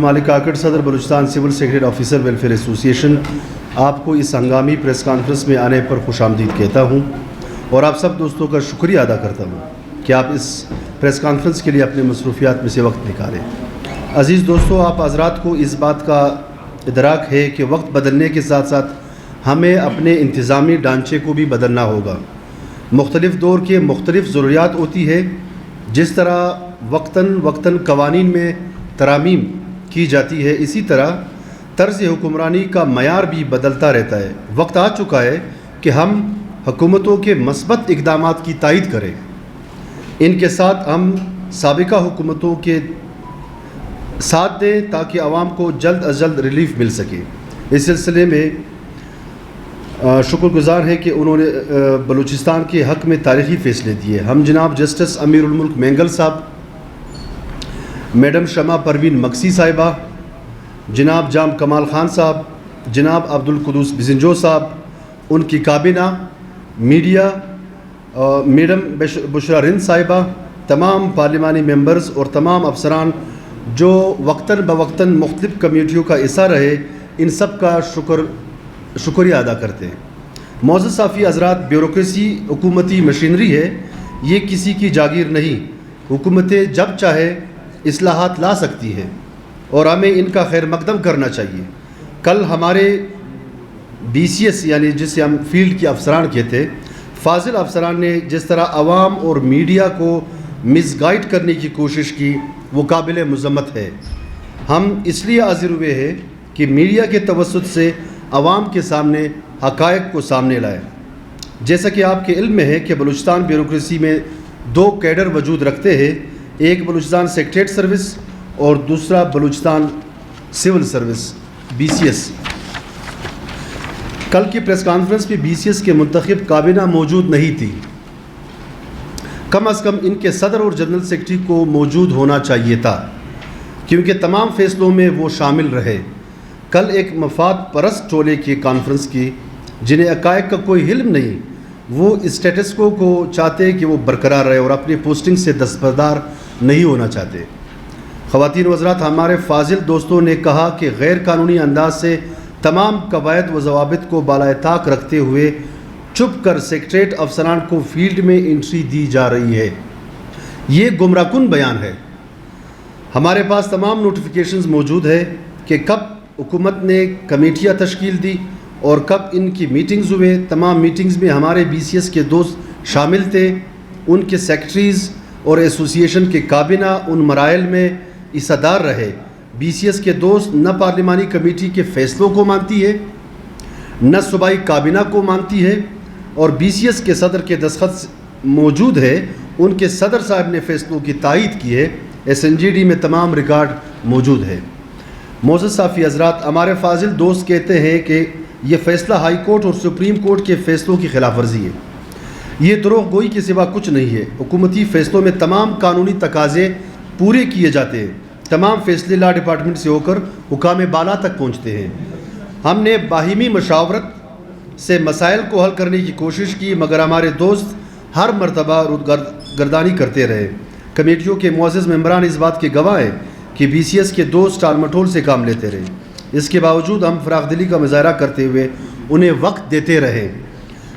مالک کاکڑ صدر Balochistan civil secretary officer welfare ایسوسی ایشن آپ کو اس ہنگامی پریس کانفرنس میں آنے پر خوش آمدید کہتا ہوں اور آپ سب دوستوں کا شکریہ ادا کرتا ہوں کہ آپ اس پریس کانفرنس کے لیے اپنے مصروفیات میں سے وقت نکالیں۔ عزیز دوستو، آپ حضرات کو اس بات کا ادراک ہے کہ وقت بدلنے کے ساتھ ساتھ ہمیں اپنے انتظامی ڈھانچے کو بھی بدلنا ہوگا۔ مختلف دور کے مختلف ضروریات ہوتی ہے۔ جس طرح وقتاً قوانین میں ترامیم کی جاتی ہے، اسی طرح طرز حکمرانی کا معیار بھی بدلتا رہتا ہے۔ وقت آ چکا ہے کہ ہم حکومتوں کے مثبت اقدامات کی تائید کریں، ان کے ساتھ ہم سابقہ حکومتوں کے ساتھ دیں تاکہ عوام کو جلد از جلد ریلیف مل سکے۔ اس سلسلے میں شکر گزار ہیں کہ انہوں نے بلوچستان کے حق میں تاریخی فیصلے دیے۔ ہم جناب جسٹس امیر الملک مینگل صاحب، میڈم شمع پروین مکسی صاحبہ، جناب جام کمال خان صاحب، جناب عبدالقدوس بزنجو صاحب، ان کی کابینہ، میڈیا، میڈم بشرا رند صاحبہ، تمام پارلیمانی ممبرز اور تمام افسران جو وقتاً بوقتاً مختلف کمیٹیوں کا حصہ رہے، ان سب کا شکریہ ادا کرتے ہیں۔ معزز صحافی حضرات، بیوروکریسی حکومتی مشینری ہے، یہ کسی کی جاگیر نہیں۔ حکومتیں جب چاہے اصلاحات لا سکتی ہے اور ہمیں ان کا خیر مقدم کرنا چاہیے۔ کل ہمارے BCS یعنی جسے ہم فیلڈ کے افسران کہتے ہیں، فاضل افسران نے جس طرح عوام اور میڈیا کو مس گائیڈ کرنے کی کوشش کی، وہ قابل مذمت ہے۔ ہم اس لیے حاضر ہوئے ہیں کہ میڈیا کے توسط سے عوام کے سامنے حقائق کو سامنے لائے۔ جیسا کہ آپ کے علم میں ہے کہ بلوچستان بیوروکریسی میں 2 کیڈر وجود رکھتے ہیں، ایک بلوچستان سیکریٹریٹ سروس اور دوسرا بلوچستان سول سروس BCS۔ کل کی پریس کانفرنس میں BCS کے منتخب کابینہ موجود نہیں تھی۔ کم از کم ان کے صدر اور جنرل سیکرٹری کو موجود ہونا چاہیے تھا، کیونکہ تمام فیصلوں میں وہ شامل رہے۔ کل ایک مفاد پرست ٹولے کی کانفرنس کی، جنہیں حقائق کا کوئی علم نہیں، وہ اسٹیٹس کو چاہتے کہ وہ برقرار رہے اور اپنی پوسٹنگ سے دستبردار نہیں ہونا چاہتے۔ خواتین و حضرات، ہمارے فاضل دوستوں نے کہا کہ غیر قانونی انداز سے تمام قواعد و ضوابط کو بالائے طاق رکھتے ہوئے چھپ کر سیکریٹریٹ افسران کو فیلڈ میں انٹری دی جا رہی ہے۔ یہ گمراہ کن بیان ہے۔ ہمارے پاس تمام نوٹیفیکیشنز موجود ہے کہ کب حکومت نے کمیٹیاں تشکیل دی اور کب ان کی میٹنگز ہوئے۔ تمام میٹنگز میں ہمارے BCS کے دوست شامل تھے، ان کے سیکرٹریز اور ایسوسی ایشن کے کابینہ ان مراحل میں حصہ دار رہے۔ BCS کے دوست نہ پارلیمانی کمیٹی کے فیصلوں کو مانتی ہے، نہ صوبائی کابینہ کو مانتی ہے، اور BCS کے صدر کے دستخط موجود ہے، ان کے صدر صاحب نے فیصلوں کی تائید کی ہے۔ SNGD میں تمام ریکارڈ موجود ہے۔ معزز صحافی حضرات، ہمارے فاضل دوست کہتے ہیں کہ یہ فیصلہ ہائی کورٹ اور سپریم کورٹ کے فیصلوں کی خلاف ورزی ہے۔ یہ دروغ گوئی کے سوا کچھ نہیں ہے۔ حکومتی فیصلوں میں تمام قانونی تقاضے پورے کیے جاتے ہیں۔ تمام فیصلے لا ڈپارٹمنٹ سے ہو کر حکام بالا تک پہنچتے ہیں۔ ہم نے باہمی مشاورت سے مسائل کو حل کرنے کی کوشش کی، مگر ہمارے دوست ہر مرتبہ گردانی کرتے رہے۔ کمیٹیوں کے معزز ممبران اس بات کے گواہ ہیں کہ BCS کے دوست ٹال مٹول سے کام لیتے رہے۔ اس کے باوجود ہم فراخ دلی کا مظاہرہ کرتے ہوئے انہیں وقت دیتے رہے۔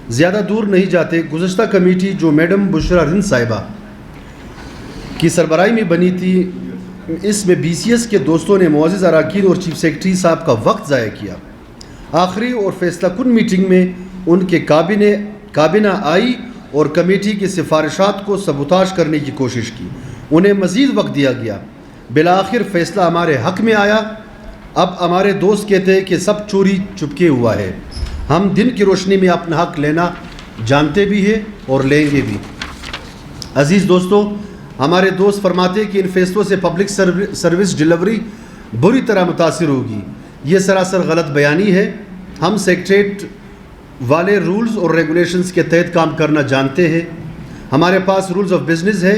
زیادہ دور نہیں جاتے، گزشتہ کمیٹی جو میڈم بشرا رند صاحبہ کی سربراہی میں بنی تھی، اس میں BCS کے دوستوں نے معزز اراکین اور چیف سیکرٹری صاحب کا وقت ضائع کیا۔ آخری اور فیصلہ کن میٹنگ میں ان کے کابینہ آئی اور کمیٹی کی سفارشات کو سبوتاژ کرنے کی کوشش کی۔ انہیں مزید وقت دیا گیا۔ بالآخر فیصلہ ہمارے حق میں آیا۔ اب ہمارے دوست کہتے ہیں کہ سب چوری چپکے ہوا ہے۔ ہم دن کی روشنی میں اپنا حق لینا جانتے بھی ہیں اور لیں گے بھی۔ عزیز دوستو، ہمارے دوست فرماتے ہیں کہ ان فیصلوں سے پبلک سروس ڈیلیوری بری طرح متاثر ہوگی۔ یہ سراسر غلط بیانی ہے۔ ہم سیکریٹریٹ والے رولز اور ریگولیشنز کے تحت کام کرنا جانتے ہیں۔ ہمارے پاس رولز آف بزنس ہے،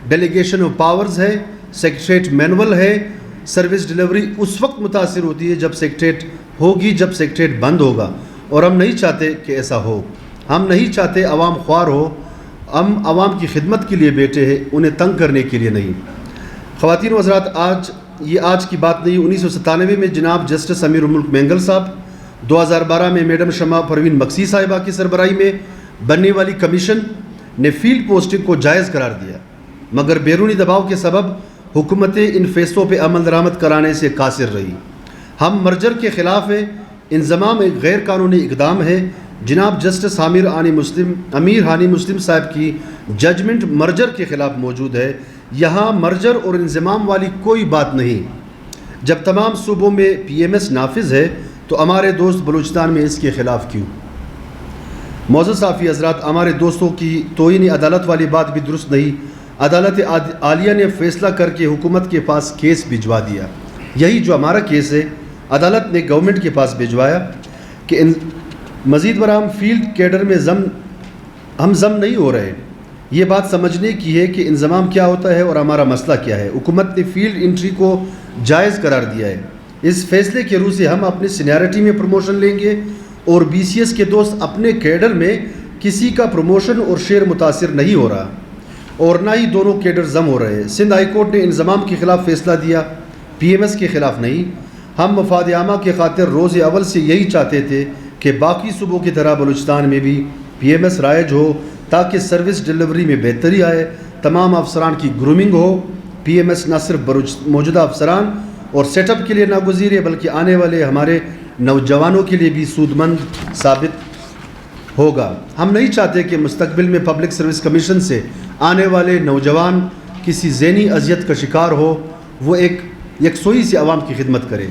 ڈیلیگیشن آف پاورز ہے، سیکریٹریٹ مینول ہے۔ سروس ڈیلیوری اس وقت متاثر ہوتی ہے جب سیکریٹریٹ ہوگی، جب سیکریٹریٹ بند ہوگا، اور ہم نہیں چاہتے کہ ایسا ہو۔ ہم نہیں چاہتے عوام خوار ہو۔ ہم عوام کی خدمت کے لیے بیٹھے ہیں، انہیں تنگ کرنے کے لیے نہیں۔ خواتین و حضرات، آج یہ آج کی بات نہیں. 1997 میں جناب جسٹس امیر الملک مینگل صاحب، 2012 میں میڈم شمع پروین مکسی صاحبہ کی سربراہی میں بننے والی کمیشن نے فیلڈ پوسٹنگ کو جائز قرار دیا، مگر بیرونی دباؤ کے سبب حکومتیں ان فیصلوں پہ عمل درآمد کرانے سے قاصر رہی. ہم مرجر کے خلاف ہیں. انضمام ایک غیر قانونی اقدام ہے. جناب جسٹس امیر ہانی مسلم صاحب کی ججمنٹ مرجر کے خلاف موجود ہے. یہاں مرجر اور انضمام والی کوئی بات نہیں. جب تمام صوبوں میں PMS نافذ ہے تو ہمارے دوست بلوچستان میں اس کے خلاف کیوں؟ معزز صحافی حضرات، ہمارے دوستوں کی توہین عدالت والی بات بھی درست نہیں. عدالت عالیہ نے فیصلہ کر کے حکومت کے پاس کیس بھجوا دیا. یہی جو ہمارا کیس ہے عدالت نے گورنمنٹ کے پاس بھجوایا کہ مزید برآں فیلڈ کیڈر میں ہم ضم نہیں ہو رہے. یہ بات سمجھنے کی ہے کہ انضمام کیا ہوتا ہے اور ہمارا مسئلہ کیا ہے. حکومت نے فیلڈ انٹری کو جائز قرار دیا ہے. اس فیصلے کے روح سے ہم اپنی سینیارٹی میں پروموشن لیں گے اور BCS کے دوست اپنے کیڈر میں کسی کا پروموشن اور شیئر متاثر نہیں ہو رہا اور نہ ہی دونوں کیڈر ضم ہو رہے. سندھ ہائی کورٹ نے انضمام کے خلاف فیصلہ دیا، PMS کے خلاف نہیں. ہم مفاد عامہ کے خاطر روز اول سے یہی چاہتے تھے کہ باقی صوبوں کی طرح بلوچستان میں بھی PMS رائج ہو تاکہ سروس ڈلیوری میں بہتری آئے، تمام افسران کی گرومنگ ہو. PMS نہ صرف موجودہ افسران اور سیٹ اپ کے لیے ناگزیر ہے بلکہ آنے والے ہمارے نوجوانوں کے لیے بھی سود مند ثابت ہوگا. ہم نہیں چاہتے کہ مستقبل میں پبلک سروس کمیشن سے آنے والے نوجوان کسی ذہنی اذیت کا شکار ہو، وہ ایک یکسوئی سے عوام کی خدمت کرے.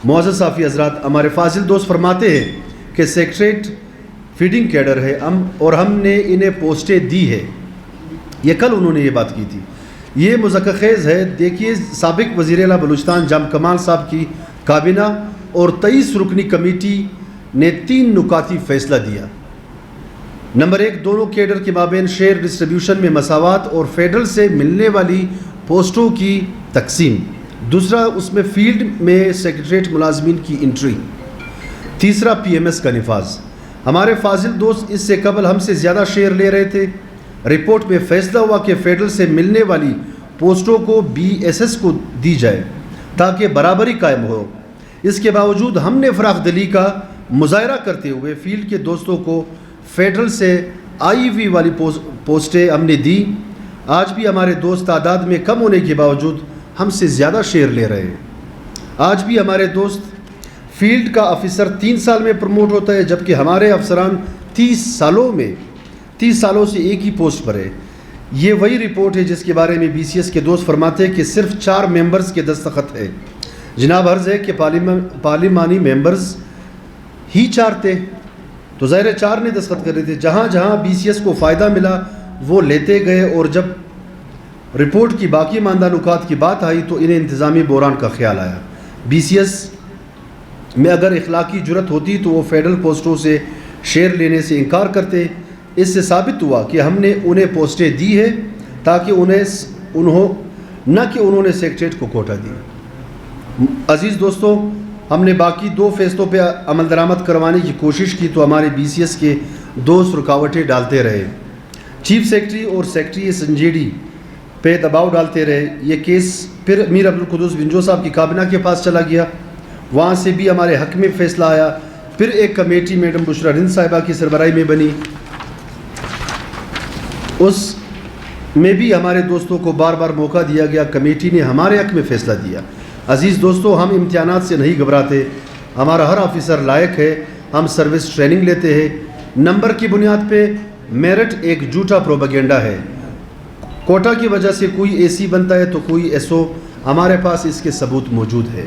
معزز صحافی حضرات، ہمارے فاضل دوست فرماتے ہیں کہ سیکریٹریٹ فیڈنگ کیڈر ہے اور ہم نے انہیں پوسٹیں دی ہے. یہ کل انہوں نے یہ بات کی تھی. یہ مذکر خیز ہے. دیکھیے، سابق وزیر اعلیٰ بلوچستان جام کمال صاحب کی کابینہ اور 23 رکنی کمیٹی نے 3 نکاتی فیصلہ دیا. نمبر 1، دونوں کیڈر کے مابین شیئر ڈسٹریبیوشن میں مساوات اور فیڈرل سے ملنے والی پوسٹوں کی تقسیم. دوسرا، اس میں فیلڈ میں سیکریٹریٹ ملازمین کی انٹری. تیسرا، PMS کا نفاذ. ہمارے فاضل دوست اس سے قبل ہم سے زیادہ شیئر لے رہے تھے. رپورٹ میں فیصلہ ہوا کہ فیڈرل سے ملنے والی پوسٹوں کو BSS کو دی جائے تاکہ برابری قائم ہو. اس کے باوجود ہم نے فراخ دلی کا مظاہرہ کرتے ہوئے فیلڈ کے دوستوں کو فیڈرل سے IEV والی پوسٹیں ہم نے دی. آج بھی ہمارے دوست تعداد میں کم ہونے کے باوجود ہم سے زیادہ شیئر لے رہے ہیں. آج بھی ہمارے دوست فیلڈ کا آفیسر 3 سال میں پروموٹ ہوتا ہے جبکہ ہمارے افسران 30 سالوں سے ایک ہی پوسٹ پر ہے. یہ وہی رپورٹ ہے جس کے بارے میں BCS کے دوست فرماتے ہیں کہ صرف 4 ممبرز کے دستخط ہے. جناب عرض ہے کہ پارلیمانی ممبرز ہی 4 تھے تو ظاہر 4 نے دستخط کر رہے تھے. جہاں جہاں BCS کو فائدہ ملا وہ لیتے گئے اور جب رپورٹ کی باقی ماندہ نکات کی بات آئی تو انہیں انتظامی بحران کا خیال آیا. BCS میں اگر اخلاقی جرت ہوتی تو وہ فیڈرل پوسٹوں سے شیئر لینے سے انکار کرتے. اس سے ثابت ہوا کہ ہم نے انہیں پوسٹیں دی ہے تاکہ نہ کہ انہوں نے سیکریٹریٹ کو کوٹا دی. عزیز دوستوں، ہم نے باقی 2 فیصلوں پہ عمل درآمد کروانے کی کوشش کی تو ہمارے BCS کے دوست رکاوٹیں ڈالتے رہے. چیف سیکرٹری اور سیکرٹری SNJD پہ دباؤ ڈالتے رہے. یہ کیس پھر امیر عبدالقدوس ونجو صاحب کی کابینہ کے پاس چلا گیا. وہاں سے بھی ہمارے حق میں فیصلہ آیا. پھر ایک کمیٹی میڈم بشرا رند صاحبہ کی سربراہی میں بنی. اس میں بھی ہمارے دوستوں کو بار بار موقع دیا گیا. کمیٹی نے ہمارے حق میں فیصلہ دیا. عزیز دوستوں، ہم امتحانات سے نہیں گھبراتے. ہمارا ہر آفیسر لائق ہے. ہم سروس ٹریننگ لیتے ہیں. نمبر کی بنیاد پہ میرٹ ایک جھوٹا پروپیگنڈا ہے. کوٹا کی وجہ سے کوئی AC بنتا ہے تو کوئی SO. ہمارے پاس اس کے ثبوت موجود ہے.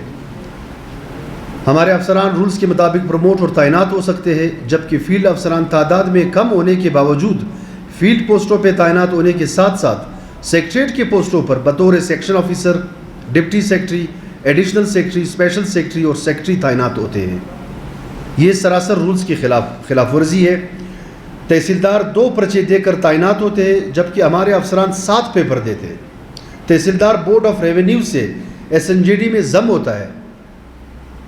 ہمارے افسران رولز کے مطابق پروموٹ اور تعینات ہو سکتے ہیں جبکہ فیلڈ افسران تعداد میں کم ہونے کے باوجود فیلڈ پوسٹوں پہ تعینات ہونے کے ساتھ ساتھ سیکریٹریٹ کے پوسٹوں پر بطور section officer, deputy secretary, additional secretary, special secretary اور سیکرٹری تعینات ہوتے ہیں. یہ سراسر رولز کی خلاف ورزی ہے. تحصیلدار 2 پرچے دے کر تعینات ہوتے ہیں جبکہ ہمارے افسران 7 پیپر دیتے ہیں. تحصیلدار بورڈ آف ریونیو سے SNJD میں ضم ہوتا ہے.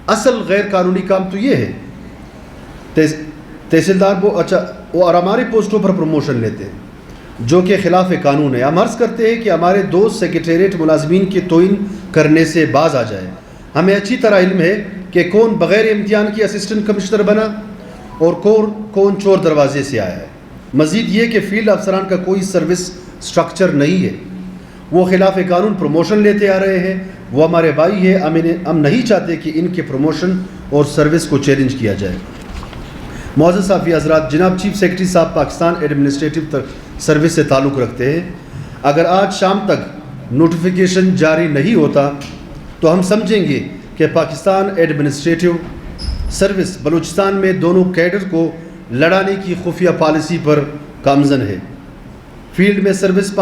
اصل غیر قانونی کام تو یہ ہے. تحصیلدار اور ہماری پوسٹوں پر پروموشن لیتے ہیں. جو کہ خلاف قانون ہے۔ ہم عرض کرتے ہیں کہ ہمارے دوست سیکریٹریٹ ملازمین کے توہین کرنے سے باز آ جائے۔ ہمیں اچھی طرح علم ہے کہ کون بغیر امتحان کی اسسٹنٹ کمشنر بنا اور کون چور دروازے سے آیا ہے۔ مزید یہ کہ فیلڈ افسران کا کوئی سروس سٹرکچر نہیں ہے، وہ خلاف قانون پروموشن لیتے آ رہے ہیں۔ وہ ہمارے بھائی ہیں، ہم نہیں چاہتے کہ ان کے پروموشن اور سروس کو چیلنج کیا جائے۔ معزز صحافی حضرات، جناب چیف سیکرٹری صاحب پاکستان ایڈمنسٹریٹو سروس سے تعلق رکھتے ہیں۔ اگر آج شام تک نوٹیفیکیشن جاری نہیں ہوتا تو ہم سمجھیں گے کہ پاکستان ایڈمنسٹریٹو سروس بلوچستان میں دونوں کیڈر کو لڑانے کی خفیہ پالیسی پر گامزن ہے۔ فیلڈ میں سروس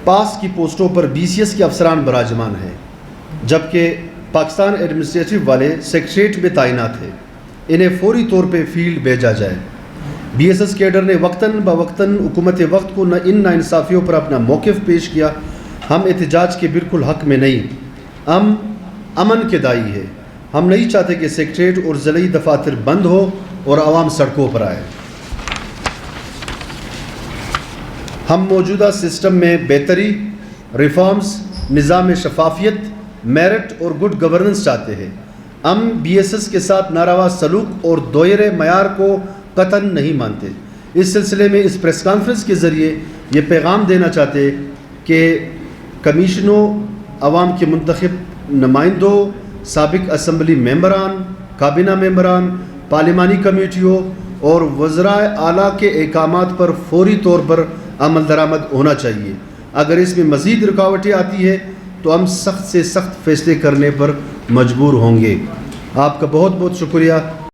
پاس کی پوسٹوں پر BCS کے افسران براجمان ہیں، جبکہ پاکستان ایڈمنسٹریٹو والے سیکریٹریٹ میں تعینات ہیں۔ انہیں فوری طور پہ فیلڈ بھیجا جائے۔ BSS کیڈر نے وقتاً بوقتاً حکومت وقت کو ان ناانصافیوں پر اپنا موقف پیش کیا۔ ہم احتجاج کے بالکل حق میں نہیں، ہم امن کے داعی ہے۔ ہم نہیں چاہتے کہ سیکریٹریٹ اور ضلعی دفاتر بند ہو اور عوام سڑکوں پر آئے۔ ہم موجودہ سسٹم میں بہتری، ریفارمز، نظام شفافیت، میرٹ اور گڈ گورننس چاہتے ہیں۔ ہم BSS کے ساتھ ناروا سلوک اور دوہرے معیار کو قطعاً نہیں مانتے۔ اس سلسلے میں اس پریس کانفرنس کے ذریعے یہ پیغام دینا چاہتے کہ کمیشنوں، عوام کے منتخب نمائندوں، سابق اسمبلی ممبران، کابینہ ممبران، پارلیمانی کمیٹیوں اور وزرائے اعلیٰ کے احکامات پر فوری طور پر عمل درآمد ہونا چاہیے۔ اگر اس میں مزید رکاوٹیں آتی ہیں تو ہم سخت سے سخت فیصلے کرنے پر مجبور ہوں گے۔ آپ کا بہت بہت شکریہ۔